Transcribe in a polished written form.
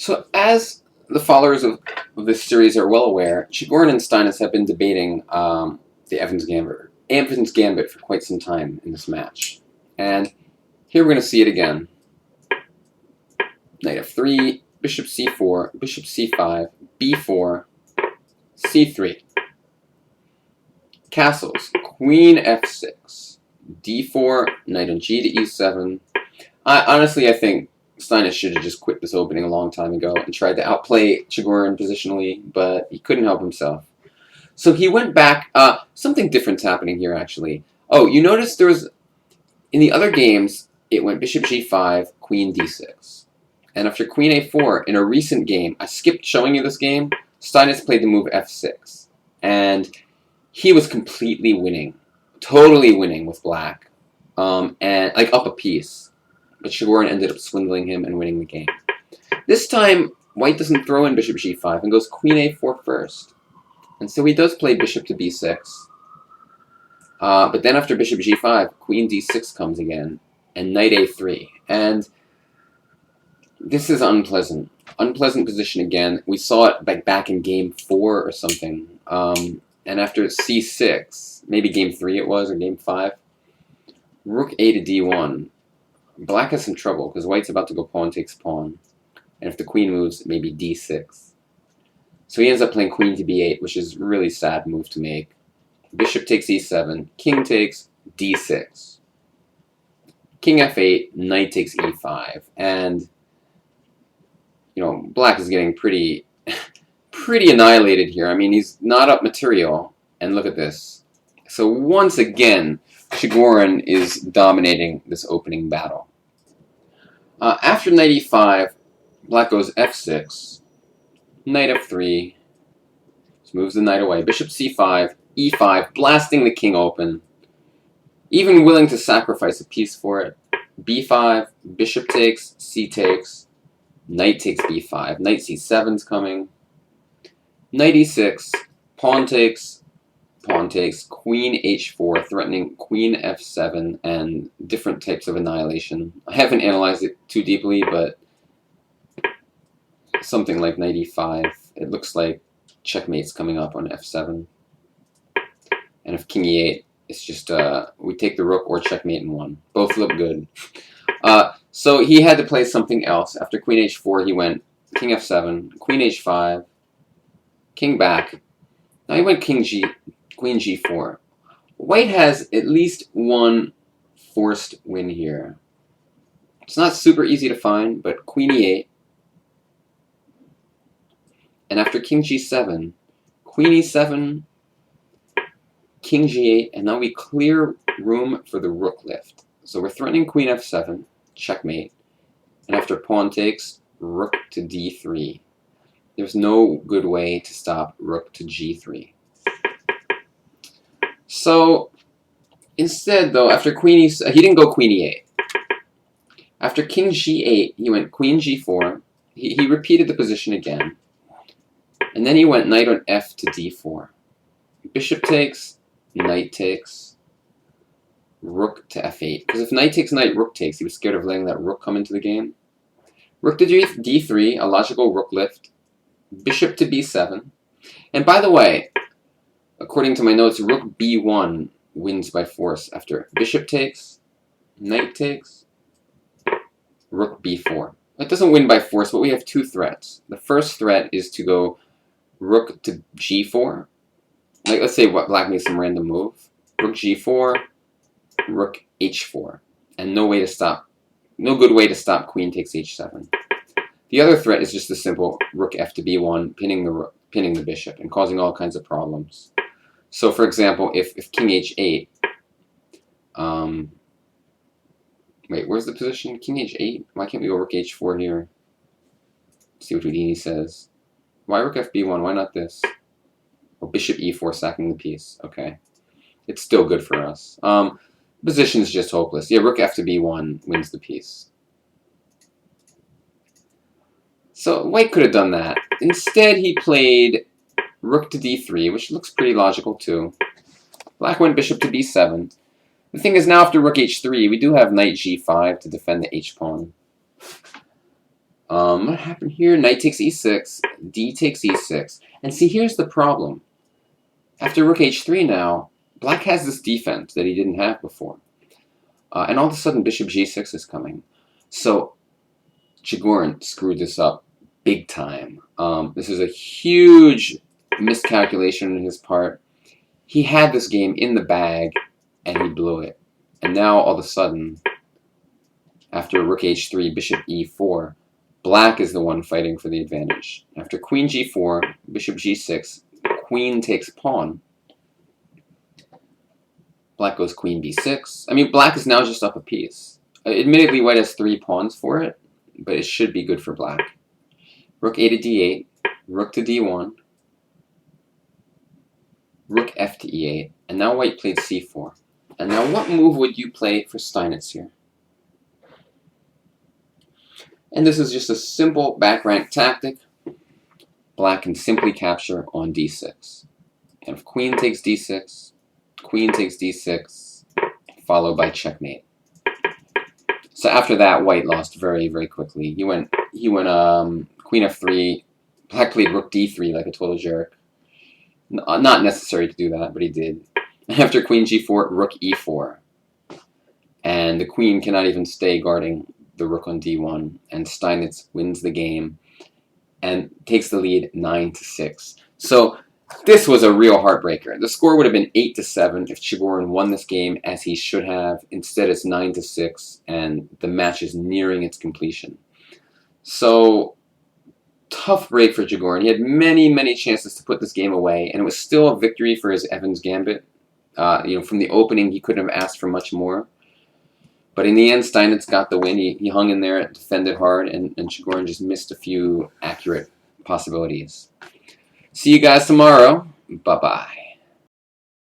So, as the followers of this series are well aware, Chigorin and Steinitz have been debating the Evans Gambit for quite some time in this match. And here we're going to see it again. Knight f3, bishop c4, bishop c5, b4, c3. Castles, queen f6, d4, knight on g to e7. Honestly, I think Steinitz should have just quit this opening a long time ago and tried to outplay Chigorin positionally, but he couldn't help himself. So he went back. Something different's happening here, actually. Oh, you notice there was, in the other games, it went bishop g5, queen d6. And after queen a4, in a recent game, I skipped showing you this game, Steinitz played the move f6. And he was completely winning. Totally winning with black. And like up a piece. But Chigorin ended up swindling him and winning the game. This time, white doesn't throw in bishop g5 and goes queen a4 first. And so he does play bishop to b6. But then after bishop g5, queen d6 comes again, and knight a3. And this is unpleasant. Unpleasant position again. We saw it like back in game 4 or something. And after c6, maybe game 3 it was, or game 5, rook a to d1. Black has some trouble, because white's about to go pawn takes pawn. And if the queen moves, maybe d6. So he ends up playing queen to b8, which is a really sad move to make. Bishop takes e7, king takes d6. King f8, knight takes e5. And, you know, black is getting pretty annihilated here. I mean, he's not up material. And look at this. So once again, Chigorin is dominating this opening battle. After knight e5, black goes f6, knight f3, just moves the knight away, bishop c5, e5, blasting the king open, even willing to sacrifice a piece for it. b5, bishop takes, c takes, knight takes b5, knight c7's coming, knight e6, pawn takes, queen h4, threatening queen f7, and different types of annihilation. I haven't analyzed it too deeply, but something like knight e5. It looks like checkmate's coming up on f7. And if king e8, it's just we take the rook or checkmate in one. Both look good. So he had to play something else. After queen h4, he went king f7, queen h5, king back. Now he went queen g4. White has at least one forced win here. It's not super easy to find, but queen e8. And after king g7, queen e7, king g8, and now we clear room for the rook lift. So we're threatening queen f7, checkmate. And after pawn takes, rook to d3. There's no good way to stop rook to g3. So, instead, though, after queen e7, he didn't go queen e8. After king g8, he went queen g4. He repeated the position again. And then he went knight on f to d4. Bishop takes, knight takes, rook to f8. Because if knight takes knight, rook takes, he was scared of letting that rook come into the game. Rook to d3, a logical rook lift. Bishop to b7. And by the way, according to my notes, rook b1 wins by force after bishop takes, knight takes, rook b4. It doesn't win by force, but we have two threats. The first threat is to go rook to g4. Like, let's say what black makes some random move. Rook g4, rook h4. And no good way to stop queen takes h7. The other threat is just the simple rook f to b1, pinning the bishop and causing all kinds of problems. So, for example, if king h8, wait, where's the position? King h8? Why can't we go rook h4 here? Let's see what Houdini says. Why rook fb1? Why not this? Oh, bishop e4, sacking the piece. Okay. It's still good for us. Position's just hopeless. Yeah, rook f to b1 wins the piece. So white could have done that. Instead, he played rook to d3, which looks pretty logical too. Black went bishop to b7. The thing is, now after rook h3, we do have knight g5 to defend the h-pawn. What happened here? Knight takes e6, d takes e6. And see, here's the problem. After rook h3 now, black has this defense that he didn't have before. And all of a sudden, bishop g6 is coming. So Chigorin screwed this up big time. This is a huge miscalculation on his part. He had this game in the bag, and he blew it. And now, all of a sudden, after rook h3, bishop e4, black is the one fighting for the advantage. After queen g4, bishop g6, queen takes pawn. Black goes queen b6. I mean, black is now just up a piece. Admittedly, white has 3 pawns for it, but it should be good for black. Rook a to d8, rook to d1, rook f to e8, and now white played c4. And now what move would you play for Steinitz here? And this is just a simple back rank tactic. Black can simply capture on d6. And if queen takes d6, queen takes d6, followed by checkmate. So after that, white lost very, very quickly. He went queen f3, black played rook d3 like a total jerk. Not necessary to do that, but he did. After queen g4, rook e4. And the queen cannot even stay guarding the rook on d1, and Steinitz wins the game and takes the lead 9-6. So this was a real heartbreaker. The score would have been 8-7 if Chigorin won this game as he should have. Instead, it's 9-6, and the match is nearing its completion. So tough break for Chigorin. He had many, many chances to put this game away, and it was still a victory for his Evans Gambit. From the opening, he couldn't have asked for much more. But in the end, Steinitz got the win. He hung in there, defended hard, and Chigorin just missed a few accurate possibilities. See you guys tomorrow. Bye-bye.